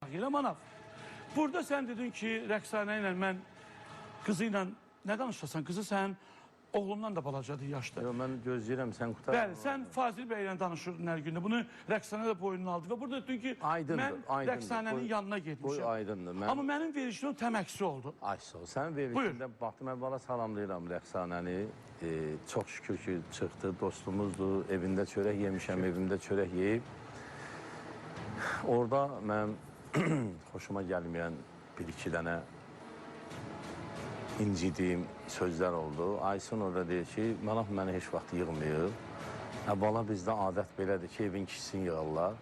Manav, burada sən dedin ki, Rəqsanə ilə mən qızı ilə nə danışasan? Qızı sən oğlumdan da balacadır yaşda. Yox, mən gözləyirəm, sən qutar. Bəli, sən Fazil bəy ilə danışırdın hər gündə. Bunu Rəqsanə də boynuna aldı və burada dedin ki, mən Rəqsanənin yanına getmişim. Bu aydındır. Amma mənim verişim təməksi oldu. Ay sağ ol. Sənin verişində baxdım, əvvəla salamlayıram Rəqsanəni. Çox şükür ki, çıxdı, dostumuzdur. Evində çörək yemişəm, evimdə çörək yeyib. Orada mən xoşuma gəlməyən bir-iki dənə incidiyim sözlər oldu. Aysun orada deyir ki, Manav məni heç vaxt yığmayıb. Əvvəla bizdə adət belədir ki, evin kişisini yığırlar.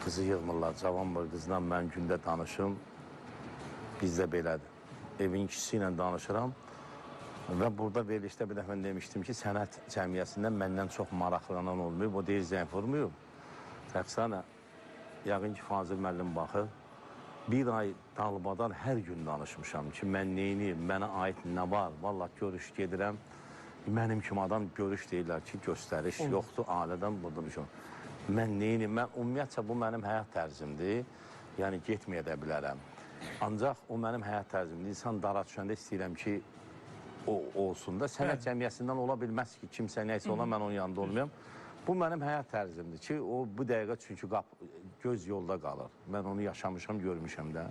Qızı yığmırlar, cavan bir qızla mən gündə danışım. Bizdə belədir. Evin kişisi ilə danışıram. Və burada verilişdə bir dəfə demişdim ki, sənət cəmiyyəsindən məndən çox maraqlanan olmuyor. O deyir, zəng vurmuyor. Rəqsanə, yəqin ki, Fazil müəllim baxır. Bir ay dalbadan hər gün danışmışam ki, mən neyiniyim, mənə aid nə var, vallahi görüş gedirəm. Mənim kimi adam görüş deyirlər ki, göstəriş yoxdur, ailədən budurmuşum. Mən neyiniyim, mən ümumiyyətcə bu mənim həyat tərzimdir, yəni getməyə də bilərəm. Ancaq o mənim həyat tərzimdir, insan dara düşəndə istəyirəm ki, o olsun da, sənət cəmiyyəsindən ola bilməz ki, kimsə nəysə ola, mən onun yanında olmayam. Bu mənim həyat tərzimdir ki, o bu dəqiqə çünki göz yolda qalır. Mən onu yaşamışam, görmüşəm də.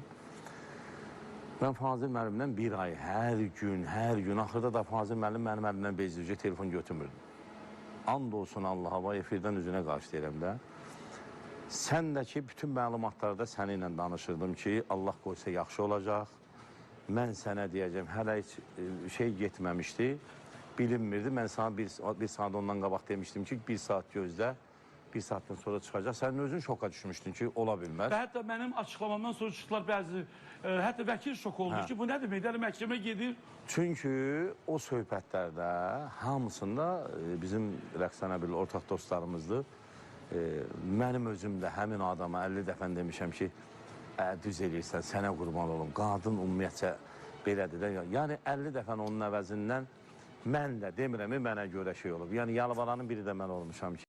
Mən Fazil müəllimdən bir ay, hər gün, axırda da Fazil müəllim mənim əlimdən bezdiricə telefon götürmürdü. And olsun Allaha, efirdən üzünə qarşı deyirəm də. Sən də ki, bütün məlumatlarda səninlə danışırdım ki, Allah qoysa yaxşı olacaq. Mən sənə deyəcəm, hələ heç şey getməmişdi. Bilinmirdi. Mən sana bir saat ondan qabaq demişdim ki, bir saat gözlə, bir saatdan sonra çıxacaq. Sənin özün şoka düşmüşdün ki, ola bilməz. Və hətta mənim açıqlamamdan sonra çıxdılar bəzi, hətta vəkil şok oldu ki, bu nə demək, dəli məhkəmə gedir. Çünki o söhbətlərdə hamısında bizim Rəqsanə bilir, ortaq dostlarımızdır. Mənim özüm də həmin adama 50 dəfən demişəm ki, düz eləyirsən, sənə qurban olum. Qadın ümumiyyətcə belədir də. Yəni 50 dəfən onun əvəzindən mən də demirəm, mənə görə şey olub. Yəni yalvaranın biri də mən olmuşam ki,